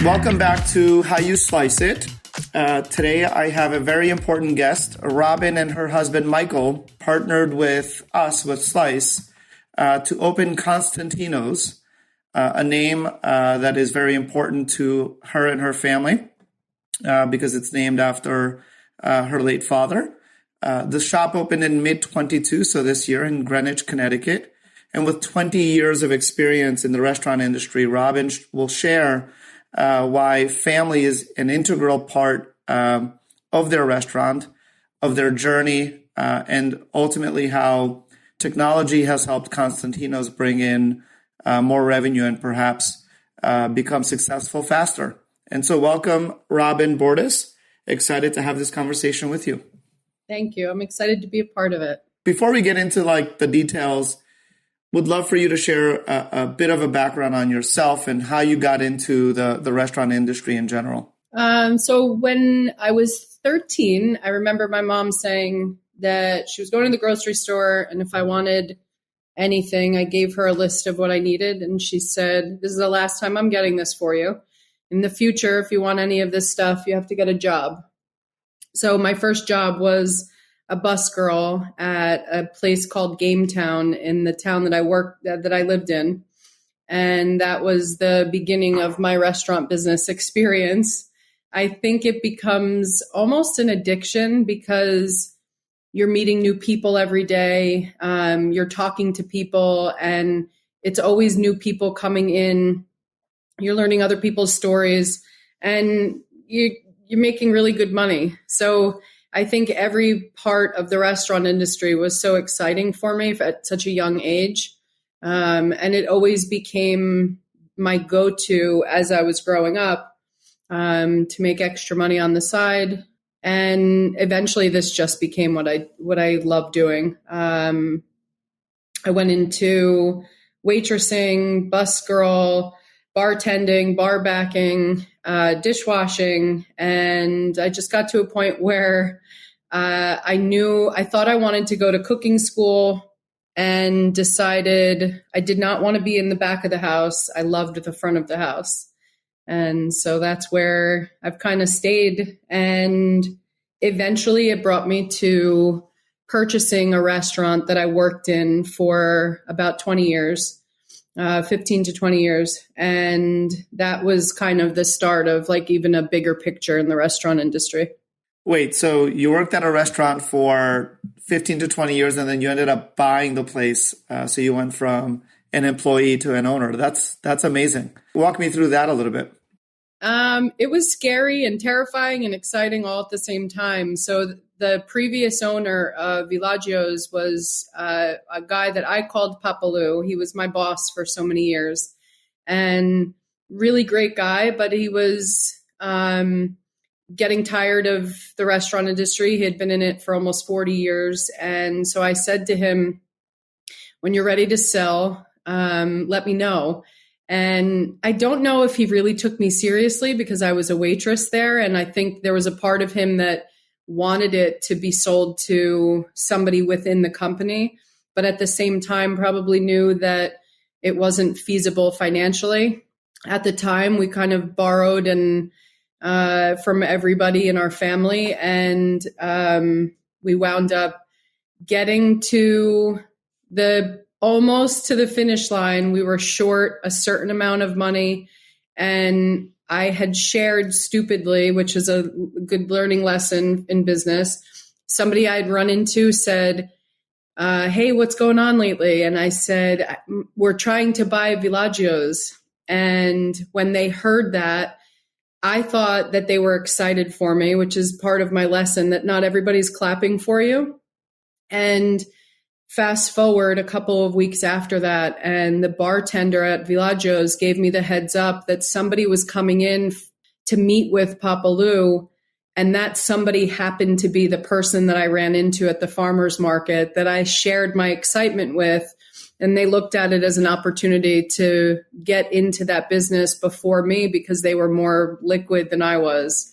Welcome back to How You Slice It. Today I have a very important guest. Robyn and her husband Michael partnered with us, with Slice, to open Constantino's, a name that is very important to her and her family because it's named after her late father. The shop opened in mid-22, so this year in Greenwich, Connecticut. And with 20 years of experience in the restaurant industry, Robyn will share why family is an integral part of their restaurant, of their journey, and ultimately how technology has helped Constantino's bring in more revenue and perhaps become successful faster. And so welcome, Robyn Bordes. Excited to have this conversation with you. Thank you. I'm excited to be a part of it. Before we get into the details, would love for you to share a bit of a background on yourself and how you got into the restaurant industry in general. So when I was 13, I remember my mom saying that she was going to the grocery store, and if I wanted anything, I gave her a list of what I needed. And she said, "This is the last time I'm getting this for you. In the future, if you want any of this stuff, you have to get a job." So my first job was a bus girl at a place called Game Town in the town that I lived in. And that was the beginning of my restaurant business experience. I think it becomes almost an addiction because you're meeting new people every day. You're talking to people, and it's always new people coming in. You're learning other people's stories, and you're making really good money. So I think every part of the restaurant industry was so exciting for me at such a young age. And it always became my go-to as I was growing up to make extra money on the side. And eventually this just became what I love doing. I went into waitressing, bus girl, bartending, bar backing, dishwashing. And I just got to a point where I thought I wanted to go to cooking school and decided I did not want to be in the back of the house. I loved the front of the house. And so that's where I've kind of stayed. And eventually it brought me to purchasing a restaurant that I worked in for about 20 years. 15 to 20 years. And that was kind of the start of even a bigger picture in the restaurant industry. Wait, so you worked at a restaurant for 15 to 20 years and then you ended up buying the place. So you went from an employee to an owner. That's amazing. Walk me through that a little bit. It was scary and terrifying and exciting all at the same time. So the previous owner of Villaggio's was a guy that I called Papalou. He was my boss for so many years and really great guy, but he was getting tired of the restaurant industry. He had been in it for almost 40 years. And so I said to him, "When you're ready to sell, let me know." And I don't know if he really took me seriously because I was a waitress there. And I think there was a part of him that wanted it to be sold to somebody within the company, but at the same time probably knew that it wasn't feasible financially. At the time, we kind of borrowed and from everybody in our family, and we wound up getting to almost to the finish line. We were short a certain amount of money, and I had shared stupidly, which is a good learning lesson in business. Somebody I'd run into said, "Hey, what's going on lately?" And I said, "We're trying to buy Villaggio's." And when they heard that, I thought that they were excited for me, which is part of my lesson, that not everybody's clapping for you. And fast forward a couple of weeks after that, and the bartender at Villaggio's gave me the heads up that somebody was coming in to meet with Papalou, and that somebody happened to be the person that I ran into at the farmer's market that I shared my excitement with, and they looked at it as an opportunity to get into that business before me because they were more liquid than I was.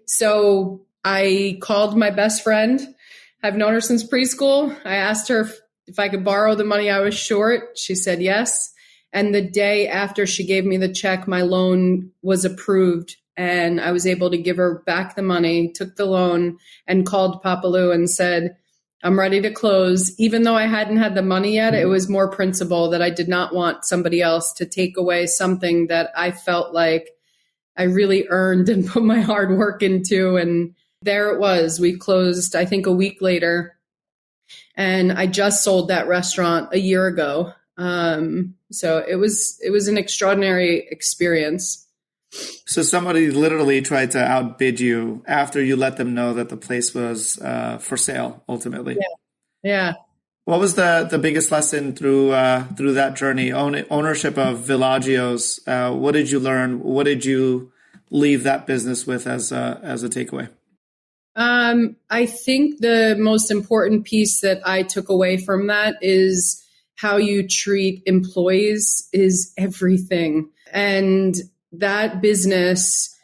So I called my best friend. I've known her since preschool. I asked her if I could borrow the money I was short. She said yes. And the day after she gave me the check, my loan was approved and I was able to give her back the money, took the loan and called Papa Lou and said, I'm ready to close. Even though I hadn't had the money yet, it was more principle that I did not want somebody else to take away something that I felt like I really earned and put my hard work into. And there it was. We closed, I think, a week later. And I just sold that restaurant a year ago. So it was an extraordinary experience. So somebody literally tried to outbid you after you let them know that the place was for sale, ultimately. Yeah. What was the biggest lesson through that journey? Ownership of Villaggio's. What did you learn? What did you leave that business with as a takeaway? I think the most important piece that I took away from that is how you treat employees is everything. And that business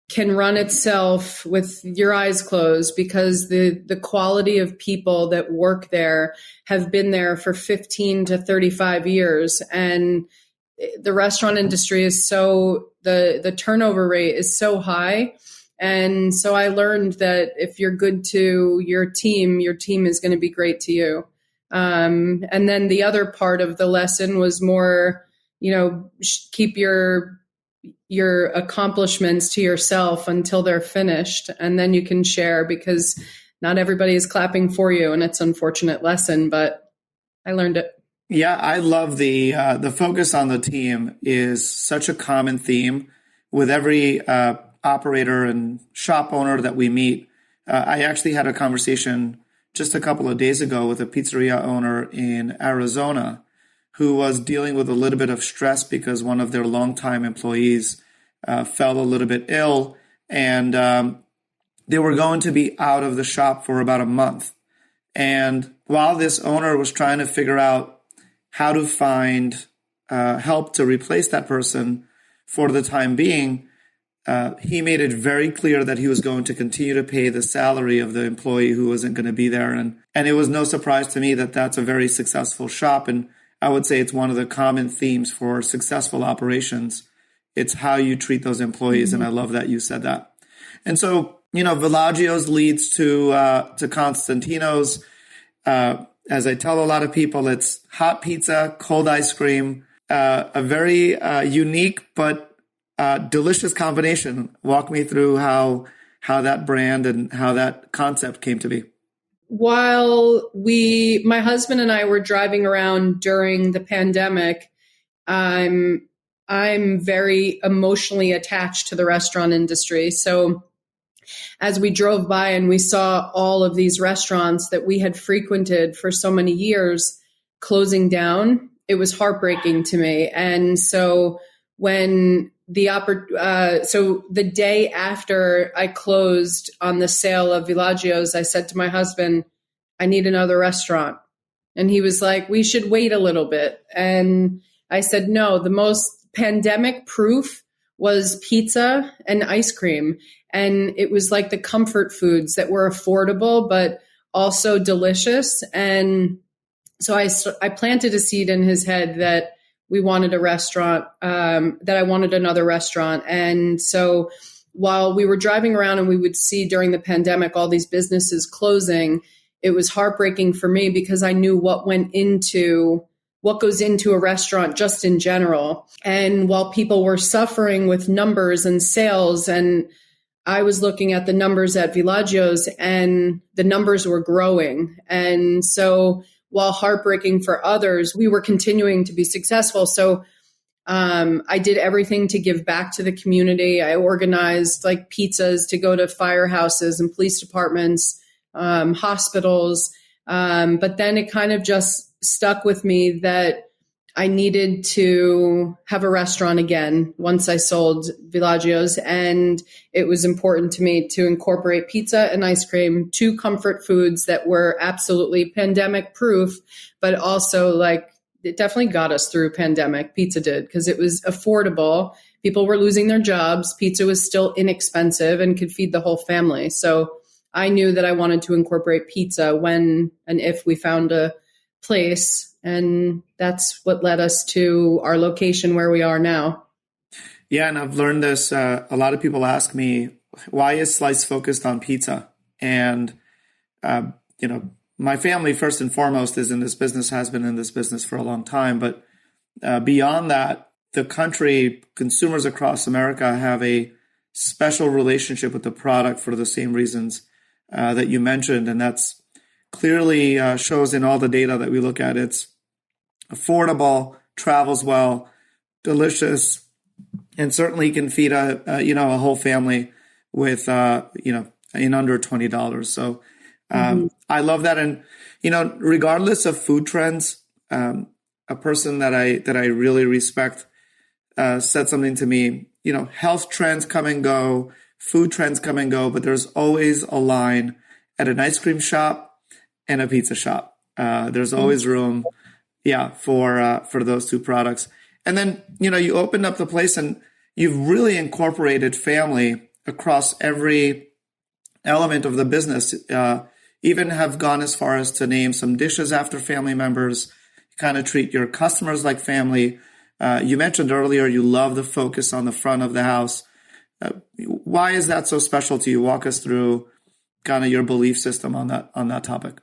can run itself with your eyes closed because the quality of people that work there have been there for 15 to 35 years. And the restaurant industry is the turnover rate is so high. And so I learned that if you're good to your team is going to be great to you. And then the other part of the lesson was more, keep your accomplishments to yourself until they're finished. And then you can share because not everybody is clapping for you. And it's an unfortunate lesson, but I learned it. Yeah, I love the focus on the team is such a common theme with every operator and shop owner that we meet. I actually had a conversation just a couple of days ago with a pizzeria owner in Arizona who was dealing with a little bit of stress because one of their longtime employees fell a little bit ill, and they were going to be out of the shop for about a month. And while this owner was trying to figure out how to find help to replace that person for the time being, he made it very clear that he was going to continue to pay the salary of the employee who wasn't going to be there. And it was no surprise to me that that's a very successful shop. And I would say it's one of the common themes for successful operations. It's how you treat those employees. Mm-hmm. And I love that you said that. And so, Villaggio's leads to Constantino's. As I tell a lot of people, it's hot pizza, cold ice cream, a very unique but delicious combination. Walk me through how that brand and how that concept came to be. While my husband and I were driving around during the pandemic, I'm very emotionally attached to the restaurant industry. So as we drove by and we saw all of these restaurants that we had frequented for so many years closing down, it was heartbreaking to me. And so when so the day after I closed on the sale of Villaggio's, I said to my husband, I need another restaurant. And he was like, we should wait a little bit. And I said, no, the most pandemic proof was pizza and ice cream. And it was like the comfort foods that were affordable, but also delicious. And so I planted a seed in his head that we wanted a restaurant, that I wanted another restaurant. And so while we were driving around and we would see during the pandemic all these businesses closing, it was heartbreaking for me because I knew what goes into a restaurant just in general. And while people were suffering with numbers and sales, and I was looking at the numbers at Villaggio's and the numbers were growing. And so while heartbreaking for others, we were continuing to be successful. So I did everything to give back to the community. I organized like pizzas to go to firehouses and police departments, hospitals. But then it kind of just stuck with me that I needed to have a restaurant again once I sold Villaggio's. And it was important to me to incorporate pizza and ice cream, two comfort foods that were absolutely pandemic proof, but also like it definitely got us through pandemic. Pizza did, because it was affordable. People were losing their jobs. Pizza was still inexpensive and could feed the whole family. So I knew that I wanted to incorporate pizza when and if we found a place. And that's what led us to our location where we are now. Yeah, and I've learned this. A lot of people ask me, why is Slice focused on pizza? And, my family, first and foremost, is in this business, has been in this business for a long time. But beyond that, the country, consumers across America have a special relationship with the product for the same reasons that you mentioned. And that's clearly shows in all the data that we look at. It's affordable, travels well, delicious, and certainly can feed a whole family with in under $20. So I love that. And regardless of food trends, a person that I really respect said something to me. Health trends come and go, food trends come and go, but there's always a line at an ice cream shop and a pizza shop. There's always room, for those two products. And then you opened up the place and you've really incorporated family across every element of the business. Even have gone as far as to name some dishes after family members, kind of treat your customers like family. You mentioned earlier you love the focus on the front of the house. Why is that so special to you? Walk us through kind of your belief system on that topic.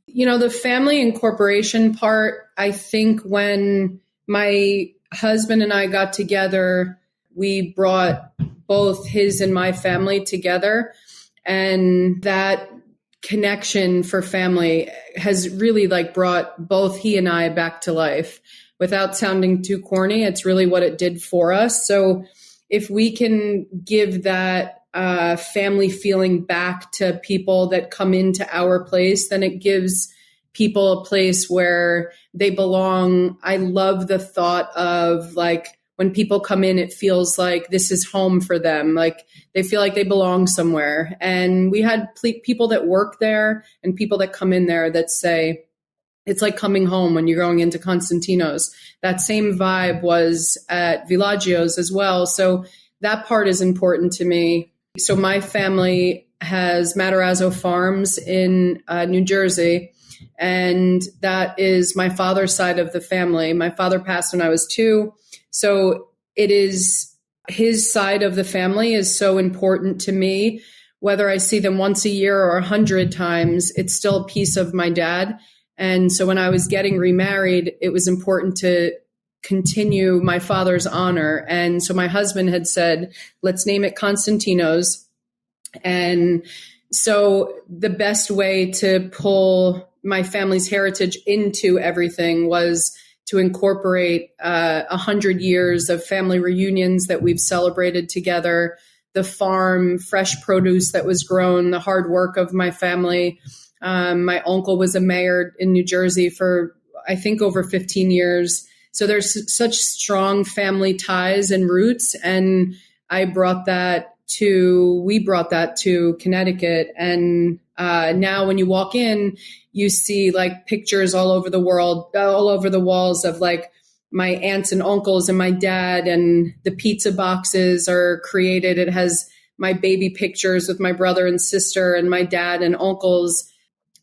The family incorporation part, I think when my husband and I got together, we brought both his and my family together. And that connection for family has really brought both he and I back to life. Without sounding too corny, it's really what it did for us. So if we can give that family feeling back to people that come into our place, then it gives people a place where they belong. I love the thought of when people come in, it feels like this is home for them. They feel like they belong somewhere. And we had people that work there and people that come in there that say, it's like coming home when you're going into Constantino's. That same vibe was at Villaggio's as well. So that part is important to me. So my family has Matarazzo Farms in New Jersey. And that is my father's side of the family. My father passed when I was 2. So it is his side of the family is so important to me. Whether I see them once a year or 100 times, it's still a piece of my dad. And so when I was getting remarried, it was important to continue my father's honor. And so my husband had said, let's name it Constantino's. And so the best way to pull my family's heritage into everything was to incorporate 100 years of family reunions that we've celebrated together, the farm, fresh produce that was grown, the hard work of my family. My uncle was a mayor in New Jersey for, I think, over 15 years. So there's such strong family ties and roots. And we brought that to Connecticut. And now when you walk in, you see pictures all over the world, all over the walls of my aunts and uncles and my dad, and the pizza boxes are created. It has my baby pictures with my brother and sister and my dad and uncles.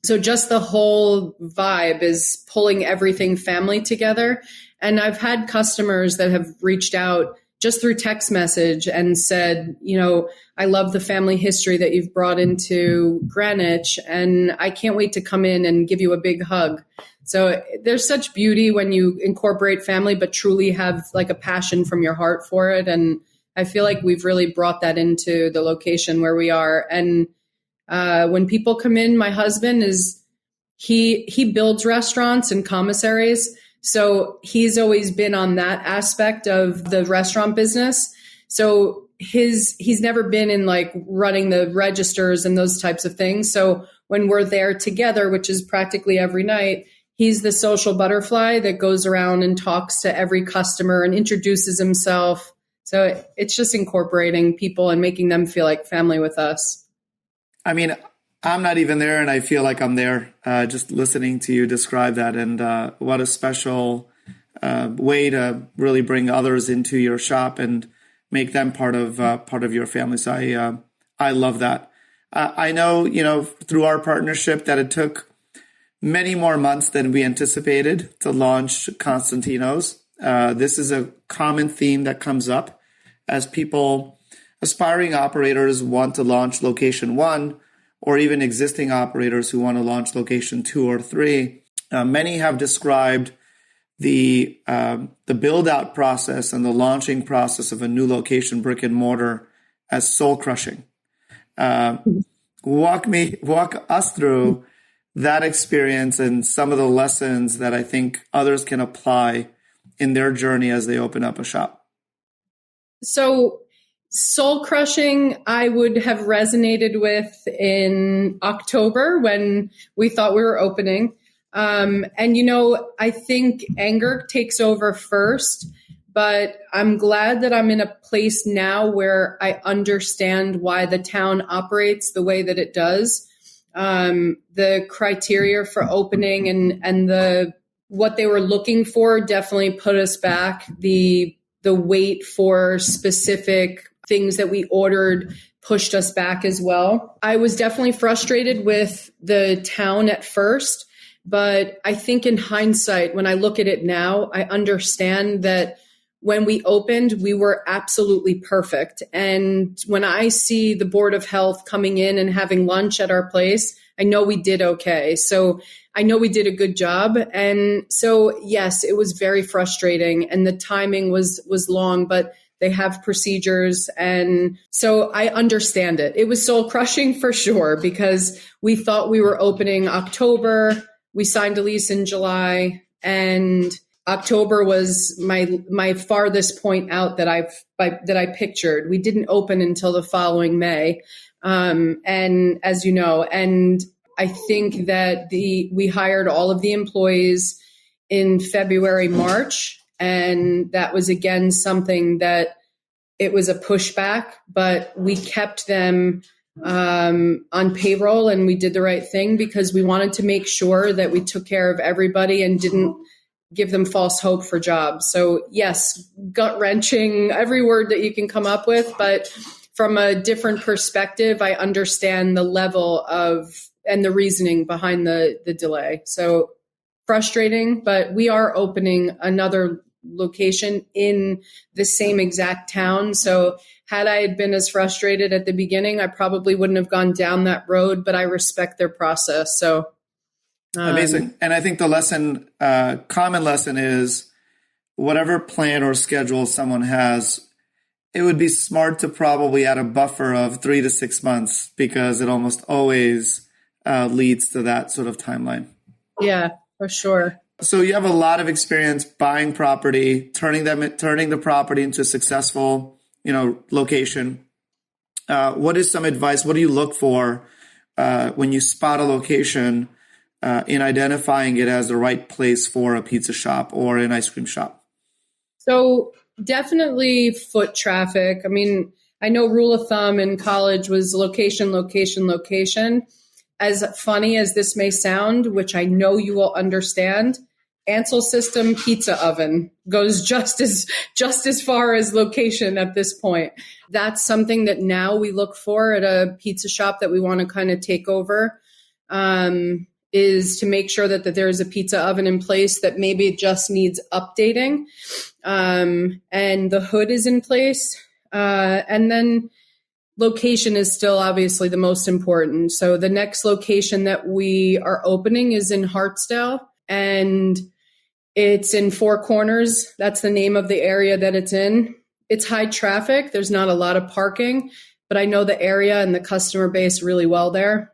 So just the whole vibe is pulling everything family together. And I've had customers that have reached out just through text message and said, I love the family history that you've brought into Greenwich, and I can't wait to come in and give you a big hug. So there's such beauty when you incorporate family, but truly have a passion from your heart for it. And I feel like we've really brought that into the location where we are. And when people come in, my husband he builds restaurants and commissaries. So he's always been on that aspect of the restaurant business. So he's never been in running the registers and those types of things. So when we're there together, which is practically every night, he's the social butterfly that goes around and talks to every customer and introduces himself. So it's just incorporating people and making them feel like family with us. I mean, I'm not even there, and I feel like I'm there just listening to you describe that. And what a special way to really bring others into your shop and make them part of your family. So I love that. I know, through our partnership that it took many more months than we anticipated to launch Constantino's. This is a common theme that comes up as aspiring operators want to launch location 1, or even existing operators who want to launch location 2 or 3. Many have described the build-out process and the launching process of a new location, brick and mortar, as soul-crushing. Walk us through that experience and some of the lessons that I think others can apply in their journey as they open up a shop. So soul crushing, I would have resonated with in October when we thought we were opening. I think anger takes over first, but I'm glad that I'm in a place now where I understand why the town operates the way that it does. The criteria for opening and what they were looking for definitely put us back. The wait for specific things that we ordered pushed us back as well. I was definitely frustrated with the town at first, but I think in hindsight, when I look at it now, I understand that when we opened, we were absolutely perfect. And when I see the Board of Health coming in and having lunch at our place, I know we did okay. So I know we did a good job. And so, yes, it was very frustrating and the timing was long, but they have procedures. And so I understand it. It was soul crushing for sure, because we thought we were opening October. We signed a lease in July, and October was my farthest point out that I pictured. We didn't open until the following May. And as you know, and I think that we hired all of the employees in February, March, and that was again something that it was a pushback, but we kept them on payroll, and we did the right thing because we wanted to make sure that we took care of everybody and didn't give them false hope for jobs. So yes, gut wrenching, every word that you can come up with, but from a different perspective, I understand the level of and the reasoning behind the delay. So frustrating, but we are opening another location in the same exact town. So had I had been as frustrated at the beginning, I probably wouldn't have gone down that road, but I respect their process. So amazing. And I think the common lesson is whatever plan or schedule someone has, it would be smart to probably add a buffer of 3 to 6 months, because it almost always leads to that sort of timeline. Yeah, for sure. So you have a lot of experience buying property, turning the property into a successful, location. What is some advice? What do you look for when you spot a location in identifying it as the right place for a pizza shop or an ice cream shop? So definitely foot traffic. I mean, I know rule of thumb in college was location, location, location. As funny as this may sound, which I know you will understand, Ansel system pizza oven goes just as far as location at this point. That's something that now we look for at a pizza shop that we want to kind of take over, is to make sure that there is a pizza oven in place that maybe it just needs updating, and the hood is in place. And then location is still obviously the most important. So the next location that we are opening is in Hartsdale, and it's in Four Corners. That's the name of the area that it's in. It's high traffic. There's not a lot of parking, but I know the area and the customer base really well there.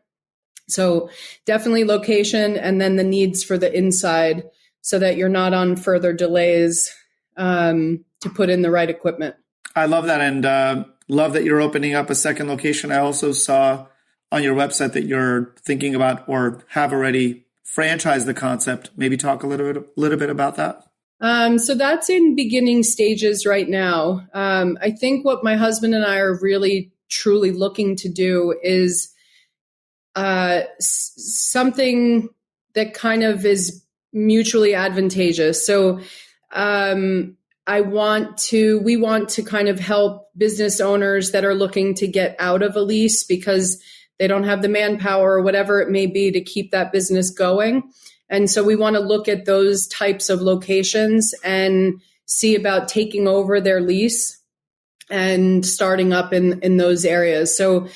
So definitely location, and then the needs for the inside so that you're not on further delays to put in the right equipment. I love that, and love that you're opening up a second location. I also saw on your website that you're thinking about or have already franchised the concept. Maybe talk a little bit about that. So that's in beginning stages right now. I think what my husband and I are really truly looking to do is something that kind of is mutually advantageous. So we want to kind of help business owners that are looking to get out of a lease, because they don't have the manpower or whatever it may be to keep that business going. And so we want to look at those types of locations and see about taking over their lease and starting up in those areas. So,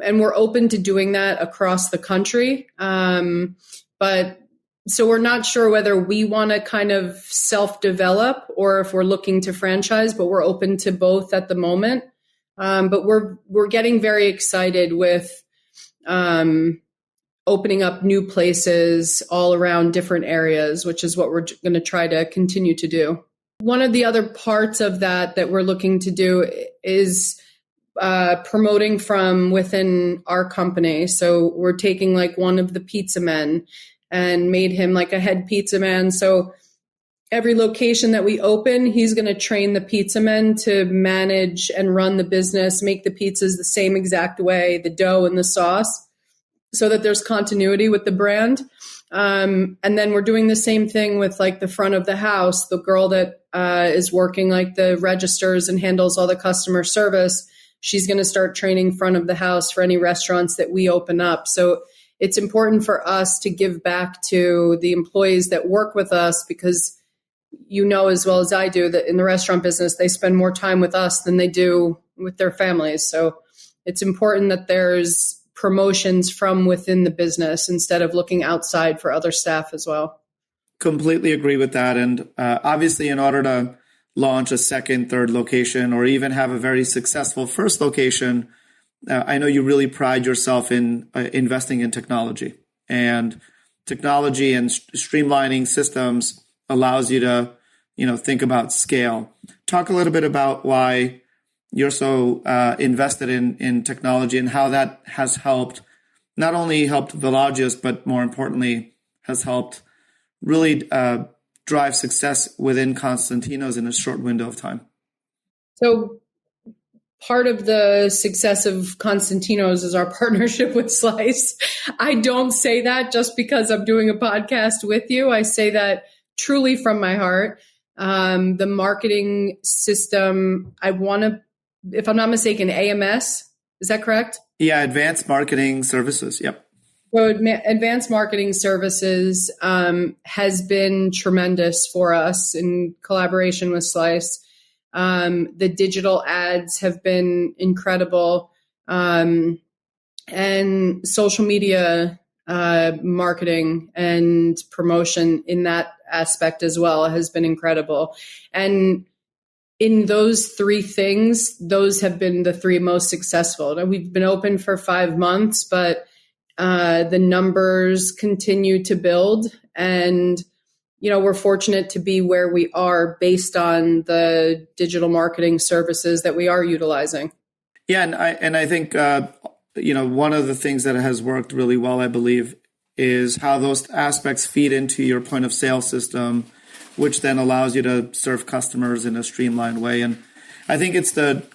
and we're open to doing that across the country. But so we're not sure whether we want to kind of self-develop or if we're looking to franchise, but we're open to both at the moment. But we're getting very excited with opening up new places all around different areas, which is what we're going to try to continue to do. One of the other parts of that we're looking to do is promoting from within our company. So we're taking like one of the pizza men and made him like a head pizza man. So every location that we open, he's going to train the pizza men to manage and run the business, make the pizzas the same exact way, the dough and the sauce, so that there's continuity with the brand. And then we're doing the same thing with like the front of the house, the girl that is working like the registers and handles all the customer service. She's going to start training front of the house for any restaurants that we open up. So it's important for us to give back to the employees that work with us, because you know as well as I do that in the restaurant business, they spend more time with us than they do with their families. So it's important that there's promotions from within the business instead of looking outside for other staff as well. Completely agree with that. And obviously, in order to launch a second, third location, or even have a very successful first location, I know you really pride yourself in investing in technology. And technology and streamlining systems allows you to, think about scale. Talk a little bit about why you're so invested in technology and how that has helped, not only helped Villaggio's, but more importantly, has helped really drive success within Constantino's in a short window of time. So part of the success of Constantino's is our partnership with Slice. I don't say that just because I'm doing a podcast with you. I say that truly from my heart. The marketing system, I want to, if I'm not mistaken, AMS, is that correct? Yeah, Advanced Marketing Services. Yep. So Advanced Marketing Services has been tremendous for us in collaboration with Slice. The digital ads have been incredible. And social media marketing and promotion in that aspect as well has been incredible. And in those three things, those have been the three most successful. Now, we've been open for 5 months, but the numbers continue to build. And we're fortunate to be where we are based on the digital marketing services that we are utilizing. Yeah, and I think one of the things that has worked really well, I believe, is how those aspects feed into your point of sale system, which then allows you to serve customers in a streamlined way. And I think it's the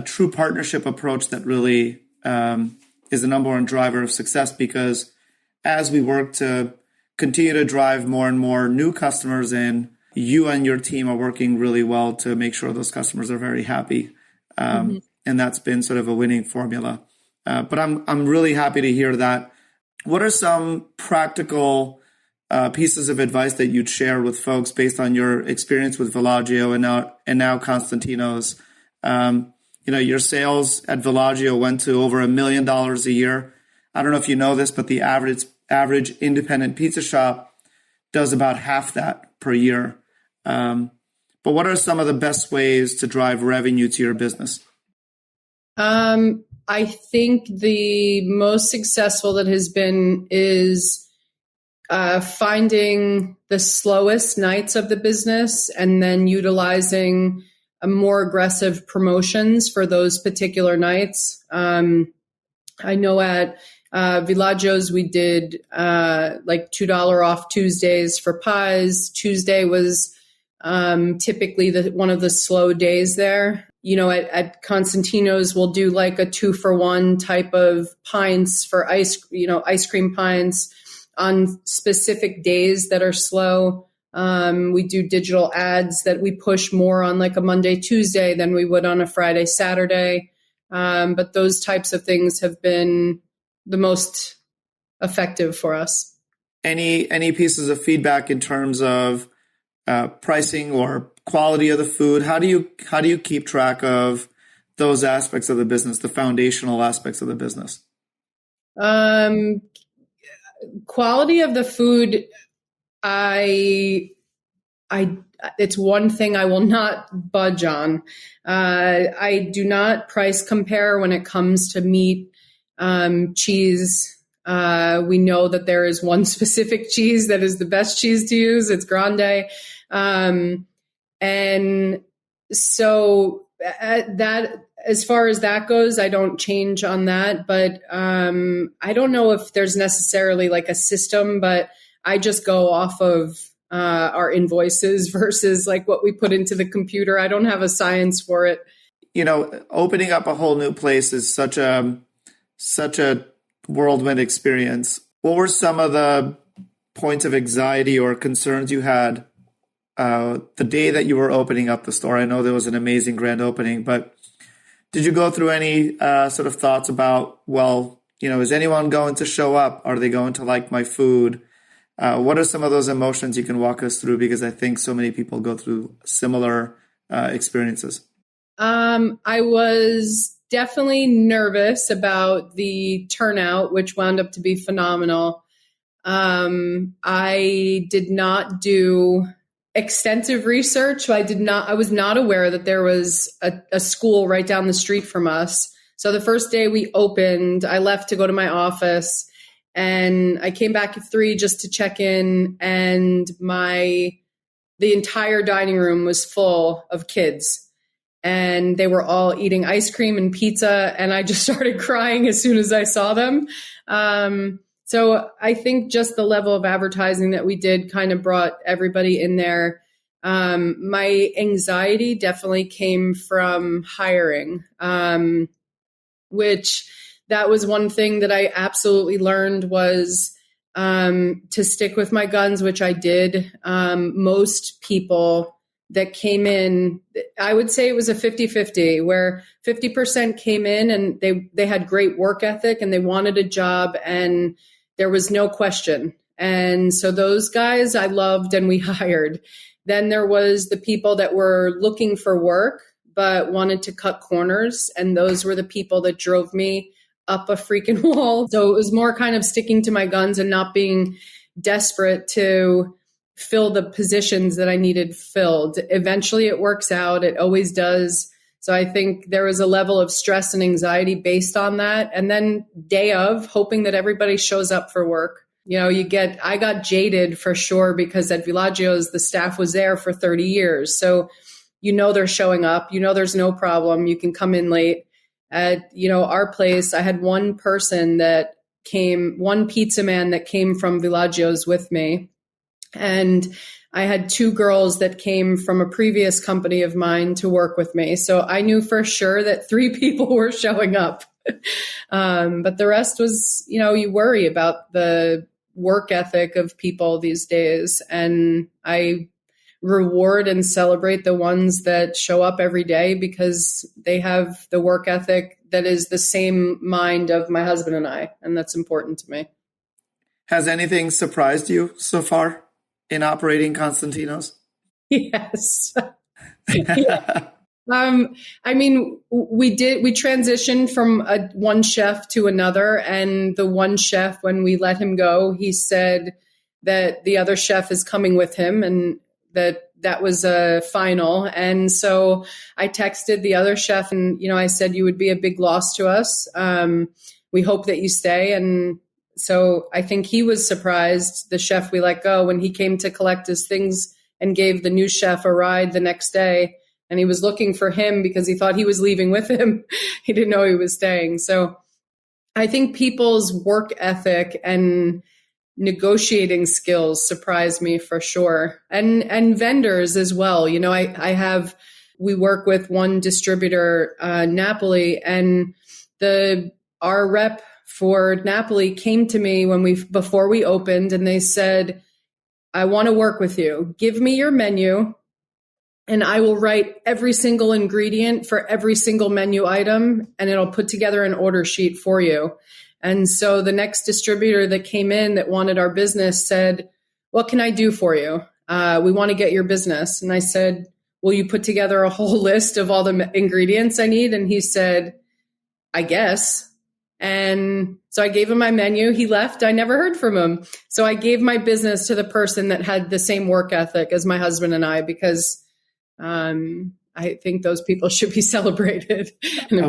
true partnership approach that really is the number one driver of success, because as we work to continue to drive more and more new customers in, you and your team are working really well to make sure those customers are very happy. And that's been sort of a winning formula. But I'm really happy to hear that. What are some practical pieces of advice that you'd share with folks based on your experience with Villaggio and now Constantino's? Your sales at Villaggio went to over $1 million a year. I don't know if you know this, but the average independent pizza shop does about half that per year. But what are some of the best ways to drive revenue to your business? I think the most successful that has been is finding the slowest nights of the business and then utilizing more aggressive promotions for those particular nights. I know at Villaggio's we did like $2 off Tuesdays for pies. Tuesday was typically one of the slow days there. At Constantino's, we'll do like a 2-for-1 type of pints for ice cream pints on specific days that are slow. We do digital ads that we push more on like a Monday, Tuesday than we would on a Friday, Saturday. But those types of things have been the most effective for us. Any pieces of feedback in terms of pricing or quality of the food? How do you keep track of those aspects of the business, the foundational aspects of the business? Quality of the food, it's one thing I will not budge on. I do not price compare when it comes to meat, cheese. We know that there is one specific cheese that is the best cheese to use. It's Grande. And so that, as far as that goes, I don't change on that. But I don't know if there's necessarily like a system, but I just go off of our invoices versus like what we put into the computer. I don't have a science for it. Opening up a whole new place is such a whirlwind experience. What were some of the points of anxiety or concerns you had the day that you were opening up the store? I know there was an amazing grand opening, but did you go through any sort of thoughts about, is anyone going to show up? Are they going to like my food? What are some of those emotions you can walk us through? Because I think so many people go through similar experiences. I was definitely nervous about the turnout, which wound up to be phenomenal. I did not do extensive research. I was not aware that there was a school right down the street from us. So the first day we opened, I left to go to my office. And I came back at 3 just to check in, and the entire dining room was full of kids, and they were all eating ice cream and pizza, and I just started crying as soon as I saw them. So I think just the level of advertising that we did kind of brought everybody in there. My anxiety definitely came from hiring, which that was one thing that I absolutely learned was to stick with my guns, which I did. Most people that came in, I would say it was a 50-50, where 50% came in and they had great work ethic and they wanted a job and there was no question. And so those guys I loved and we hired. Then there was the people that were looking for work but wanted to cut corners, and those were the people that drove me up a freaking wall. So it was more kind of sticking to my guns and not being desperate to fill the positions that I needed filled. Eventually it works out. It always does. So I think there was a level of stress and anxiety based on that. And then day of, hoping that everybody shows up for work. I got jaded for sure, because at Villaggio's, the staff was there for 30 years. So, they're showing up, there's no problem. You can come in late. At, our place, I had one pizza man that came from Villaggio's with me. And I had 2 girls that came from a previous company of mine to work with me. So I knew for sure that 3 people were showing up. But the rest was, you worry about the work ethic of people these days. And I reward and celebrate the ones that show up every day because they have the work ethic that is the same mind of my husband and I. And that's important to me. Has anything surprised you so far in operating Constantino's? Yes. Yeah. We transitioned from one chef to another, and the one chef, when we let him go, he said that the other chef is coming with him, and that was a final. And so I texted the other chef and, I said, you would be a big loss to us. We hope that you stay. And so I think he was surprised, the chef we let go, when he came to collect his things and gave the new chef a ride the next day. And he was looking for him because he thought he was leaving with him. He didn't know he was staying. So I think people's work ethic and negotiating skills surprised me for sure. And vendors as well. We work with one distributor, Napoli, and our rep for Napoli came to me before we opened, and they said, I want to work with you. Give me your menu and I will write every single ingredient for every single menu item, and it'll put together an order sheet for you. And so the next distributor that came in that wanted our business said, "What can I do for you? We want to get your business." And I said, "Will you put together a whole list of all the ingredients I need?" And he said, "I guess." And so I gave him my menu. He left. I never heard from him. So I gave my business to the person that had the same work ethic as my husband and I, because I think those people should be celebrated. And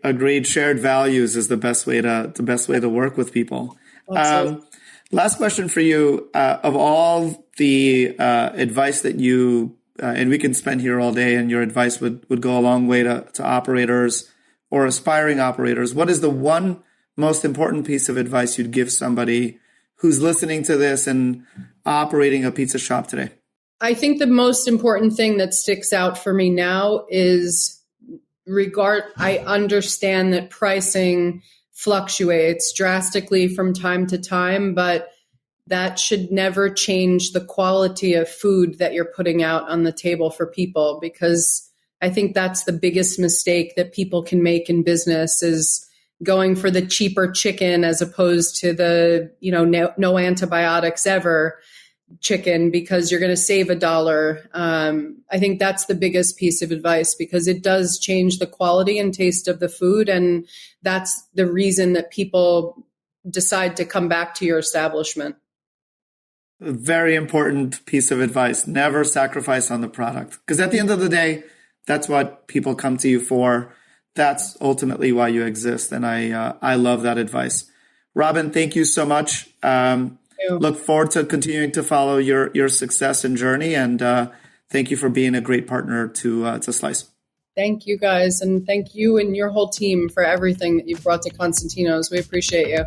Agreed. Shared values is the best way to work with people. Last question for you. Of all the advice that you, and we can spend here all day, and your advice would go a long way to operators or aspiring operators, what is the one most important piece of advice you'd give somebody who's listening to this and operating a pizza shop today? I think the most important thing that sticks out for me now is I understand that pricing fluctuates drastically from time to time, but that should never change the quality of food that you're putting out on the table for people, because I think that's the biggest mistake that people can make in business, is going for the cheaper chicken as opposed to the, no antibiotics ever chicken, because you're going to save $1. I think that's the biggest piece of advice, because it does change the quality and taste of the food. And that's the reason that people decide to come back to your establishment. A very important piece of advice. Never sacrifice on the product, because at the end of the day, that's what people come to you for. That's ultimately why you exist. And I love that advice. Robyn, thank you so much. Look forward to continuing to follow your success and journey. And thank you for being a great partner to Slice. Thank you, guys. And thank you and your whole team for everything that you've brought to Constantino's. We appreciate you.